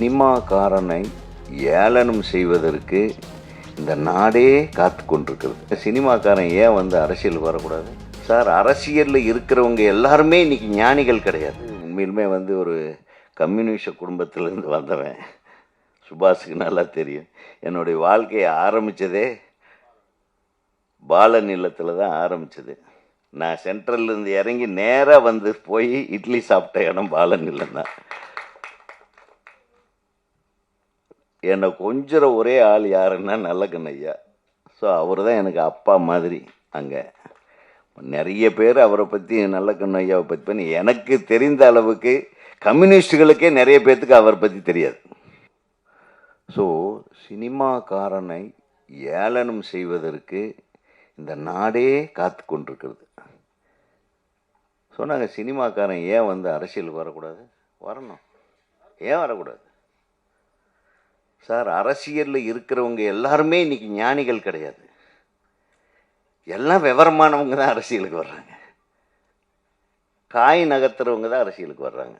சினிமாக்காரனை ஏளனம் செய்வதற்கு இந்த நாடே காத்து கொண்டிருக்கிறது. சினிமாக்காரன் ஏன் அரசியல் வரக்கூடாது சார்? அரசியலில் இருக்கிறவங்க எல்லாருமே இன்னைக்கு ஞானிகள் கிடையாது. உண்மையிலுமே ஒரு கம்யூனிஸ்ட குடும்பத்திலேருந்து வந்தவன். சுபாஷுக்கு நல்லா தெரியும். என்னுடைய வாழ்க்கையை ஆரம்பித்ததே பாலன் இல்லத்தில் தான் ஆரம்பித்தது. நான் சென்ட்ரல்லேருந்து இறங்கி நேராக போய் இட்லி சாப்பிட்ட இடம் பாலன் இல்லம் தான். என்னை கொஞ்சம் ஒரே ஆள் யாருன்னா நல்லக்கண்ணையா. ஸோ அவர் தான் எனக்கு அப்பா மாதிரி. அங்கே நிறைய பேர் அவரை பற்றி நல்லக்கண்ணையாவை பற்றி பண்ணி எனக்கு தெரிந்த அளவுக்கு கம்யூனிஸ்டுகளுக்கே நிறைய பேர்த்துக்கு அவரை பற்றி தெரியாது. ஸோ சினிமாக்காரனை ஏளனம் செய்வதற்கு இந்த நாடே காத்து கொண்டிருக்கிறது. ஸோ நாங்கள் சினிமாக்காரன் ஏன் அரசியலுக்கு வரக்கூடாது? வரணும். ஏன் வரக்கூடாது சார்? அரசியலில் இருக்கிறவங்க எல்லாருமே இன்னைக்கு ஞானிகள் கிடையாது. எல்லாம் விவரமானவங்க தான் அரசியலுக்கு வர்றாங்க. காய் நகர்த்துறவங்க தான் அரசியலுக்கு வர்றாங்க.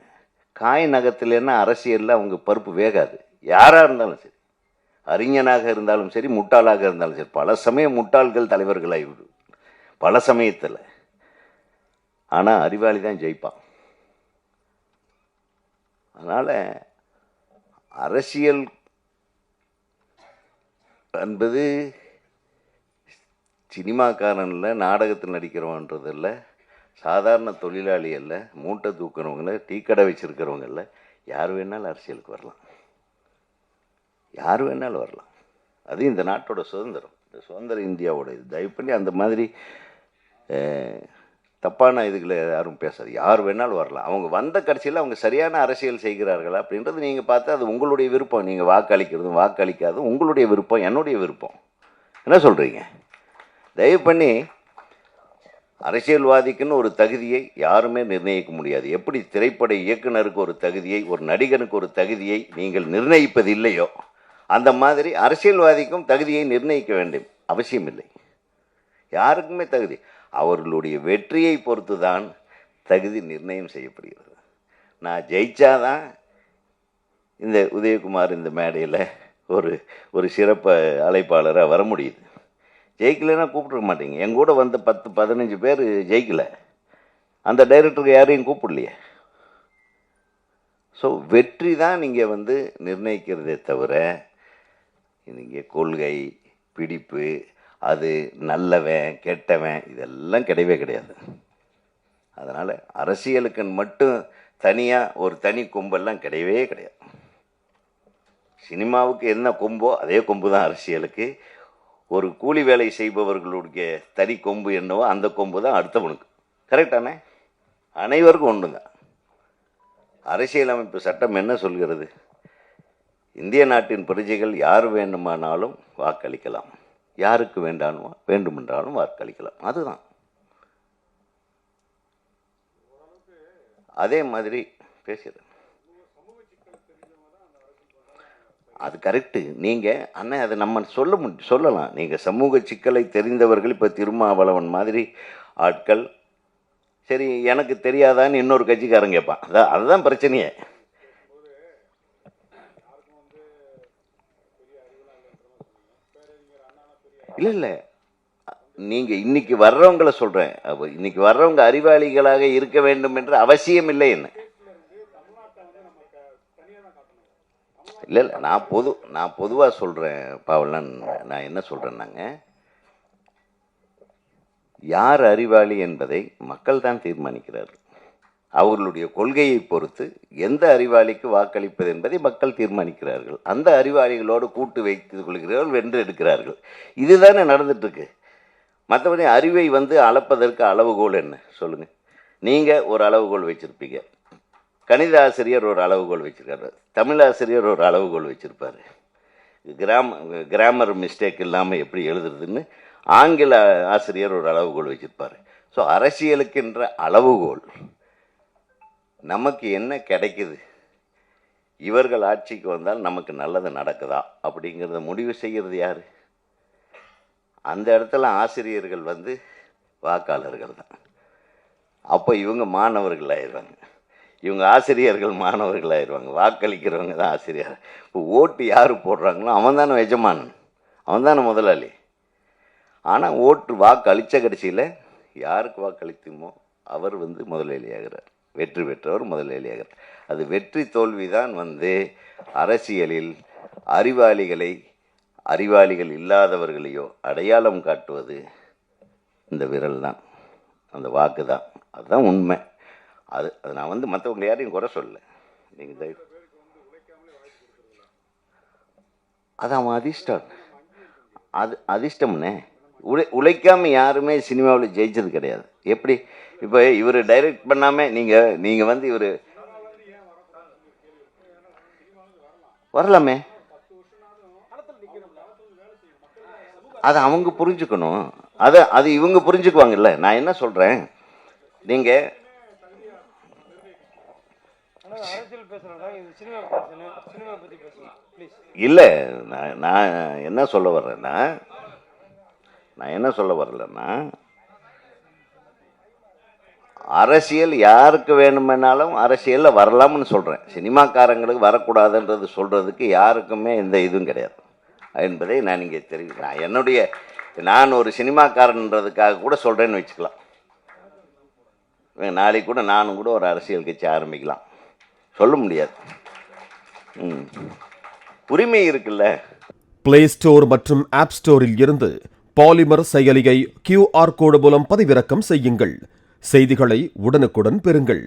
காய் நகர்த்தலைன்னா அரசியலில் அவங்க பருப்பு வேகாது. யாராக இருந்தாலும் சரி, அறிஞனாக இருந்தாலும் சரி, முட்டாளாக இருந்தாலும் சரி. பல சமயம் முட்டாள்கள் தலைவர்களாகிவிடு, பல சமயத்தில். ஆனால் அறிவாளி தான் ஜெயிப்பான். அதனால் அரசியல் என்பது சினிமாக்காரனில் நாடகத்தில் நடிக்கிறவன்றது இல்லை, சாதாரண தொழிலாளி அல்ல, மூட்டை தூக்குறவங்கள, டீக்கடை வச்சுருக்கிறவங்க இல்லை. யார் வேணாலும் அரசியலுக்கு வரலாம். யார் வேணாலும் வரலாம். அது இந்த நாட்டோட சுதந்திரம், இந்த சுதந்திர இந்தியாவோட இது. தயவு பண்ணி அந்த மாதிரி தப்பான இதுகளை யாரும் பேசாது. யார் வேணாலும் வரலாம். அவங்க வந்த கடைசியில் அவங்க சரியான அரசியல் செய்கிறார்களா அப்படின்றது நீங்கள் பார்த்து அது உங்களுடைய விருப்பம். நீங்கள் வாக்களிக்கிறதும் வாக்களிக்காதும் உங்களுடைய விருப்பம், என்னுடைய விருப்பம். என்ன சொல்கிறீங்க? தயவு பண்ணி அரசியல்வாதிக்குன்னு ஒரு தகுதியை யாருமே நிர்ணயிக்க முடியாது. எப்படி திரைப்பட இயக்குனருக்கு ஒரு தகுதியை, ஒரு நடிகனுக்கு ஒரு தகுதியை நீங்கள் நிர்ணயிப்பது இல்லையோ, அந்த மாதிரி அரசியல்வாதிக்கும் தகுதியை நிர்ணயிக்க வேண்டும் அவசியம் இல்லை. யாருக்குமே தகுதி அவர்களுடைய வெற்றியை பொறுத்து தான் தகுதி நிர்ணயம் செய்யப்படுகிறது. நான் ஜெயிச்சாதான் இந்த உதயகுமார் இந்த மேடையில் ஒரு சிறப்பு அழைப்பாளராக வர முடியுது. ஜெயிக்கலைன்னா கூப்பிட்ருக்க மாட்டீங்க. எங்கூட 10-15 பேர் ஜெயிக்கலை. அந்த டைரக்டருக்கு யாரையும் கூப்பிடலையே. ஸோ வெற்றி தான் நீங்கள் நிர்ணயிக்கிறதே தவிர நீங்கள் கொள்கை, பிடிப்பு, அது நல்லவன் கெட்டவன் இதெல்லாம் கிடையவே கிடையாது. அதனால் அரசியலுக்கு மட்டும் தனியாக ஒரு தனி கொம்பெல்லாம் கிடையவே கிடையாது. சினிமாவுக்கு என்ன கொம்போ அதே கொம்பு தான் அரசியலுக்கு. ஒரு கூலி வேலை செய்பவர்களுடைய தனி கொம்பு என்னவோ அந்த கொம்பு தான் அடுத்தவனுக்கு. கரெக்டானே? அனைவருக்கும் ஒன்று தான். அரசியலமைப்பு சட்டம் என்ன சொல்கிறது? இந்திய நாட்டின் பிரஜைகள் யார் வேண்டுமானாலும் வாக்களிக்கலாம், யாருக்கு வேண்டுமென்றாலும் வாக்களிக்கலாம். அதுதான். அதே மாதிரி பேசுகிறேன். அது கரெக்டு. நீங்கள் அண்ணன் அதை நம்ம சொல்லலாம். நீங்கள் சமூக சிக்கலை தெரிந்தவர்கள், இப்போ திருமாவளவன் மாதிரி ஆட்கள், சரி எனக்கு தெரியாதான்னு இன்னொரு கட்சிக்காரன் கேட்பான். அதுதான் பிரச்சனையே. இல்லை நீங்கள் இன்னைக்கு வர்றவங்களை சொல்கிறேன். இன்னைக்கு வர்றவங்க அறிவாளிகளாக இருக்க வேண்டும் என்று அவசியம் இல்லை. என்ன இல்லை நான் பொதுவாக சொல்கிறேன் பாவலன். நான் என்ன சொல்கிறேன்னாங்க, யார் அறிவாளி என்பதை மக்கள் தான் தீர்மானிக்கிறார்கள். அவர்களுடைய கொள்கையை பொறுத்து எந்த அறிவாளிக்கு வாக்களிப்பது என்பதை மக்கள் தீர்மானிக்கிறார்கள். அந்த அறிவாளிகளோடு கூட்டு வைத்துக் கொள்கிறார்கள், வென்று எடுக்கிறார்கள். இதுதானே நடந்துட்டுருக்கு. மற்றபடி அறிவை அளப்பதற்கு அளவுகோல் என்ன சொல்லுங்கள்? நீங்கள் ஒரு அளவுகோல் வச்சுருப்பீங்க, கணித ஆசிரியர் ஒரு அளவுகோல் வச்சுருக்காரு, தமிழ் ஆசிரியர் ஒரு அளவுகோல் வச்சுருப்பார், கிராமர் மிஸ்டேக் இல்லாமல் எப்படி எழுதுறதுன்னு ஆங்கில ஆசிரியர் ஒரு அளவுகோல் வச்சுருப்பார். ஸோ அரசியலுக்கின்ற அளவுகோல் நமக்கு என்ன கிடைக்குது, இவர்கள் ஆட்சிக்கு வந்தால் நமக்கு நல்லது நடக்குதா அப்படிங்கிறத முடிவு செய்கிறது யார்? அந்த இடத்துல ஆசிரியர்கள் வாக்காளர்கள் தான். அப்போ இவங்க மாணவர்கள் ஆயிடுறாங்க. இவங்க ஆசிரியர்கள் மாணவர்கள் ஆயிடுவாங்க, வாக்களிக்கிறவங்க தான் ஆசிரியர். இப்போ ஓட்டு யார் போடுறாங்களோ அவன் தானே எஜமானன், அவன் தானே முதலாளி. ஆனால் ஓட்டு வாக்கு அளித்த கடைசியில் யாருக்கு வாக்களித்துமோ அவர் முதலாளியாகிறார், வெற்றி பெற்றவர் முதலாளியாகிறார். அது வெற்றி தோல்வி தான் அரசியலில் அறிவாளிகள் இல்லாதவர்களையோ அடையாளம் காட்டுவது இந்த விரல் தான், அந்த வாக்கு தான். அதுதான் உண்மை. அது நான் மற்றவங்க யாரையும் குறை சொல்ல. நீங்கள் அது அவன் அதிர்ஷ்டம், அது அதிர்ஷ்டம்னே. உழைக்காமல் யாருமே சினிமாவில் ஜெயிச்சது கிடையாது. எப்படி இப்போ இவர் டைரக்ட் பண்ணாமல் நீங்கள் இவர் வரலாமே, அதை அவங்க புரிஞ்சுக்கணும். அது இவங்க புரிஞ்சுக்குவாங்கல்ல. நான் என்ன சொல்கிறேன், நீங்கள் இல்லை, நான் என்ன சொல்ல வரலன்னா அரசியல் யாருக்கு வேணுமென்னாலும் அரசியலில் வரலாம்னு சொல்கிறேன். சினிமாக்காரங்களுக்கு வரக்கூடாதுன்றது சொல்கிறதுக்கு யாருக்குமே எந்த இதுவும் கிடையாது என்பதை நான் இங்கே தெரிவிக்கிறேன். நான் ஒரு சினிமாக்காரன்றதுக்காக கூட சொல்கிறேன்னு வச்சுக்கலாம். நாளைக்கு கூட நானும் கூட ஒரு அரசியல் கட்சி ஆரம்பிக்கலாம், சொல்ல முடியாது. உரிமை இருக்குல்ல. பிளே ஸ்டோர் மற்றும் ஆப் ஸ்டோரில் இருந்து பாலிமர் செயலியை QR கோடு மூலம் பதிவிறக்கம் செய்யுங்கள். செய்திகளை உடனுக்குடன் பெறுங்கள்.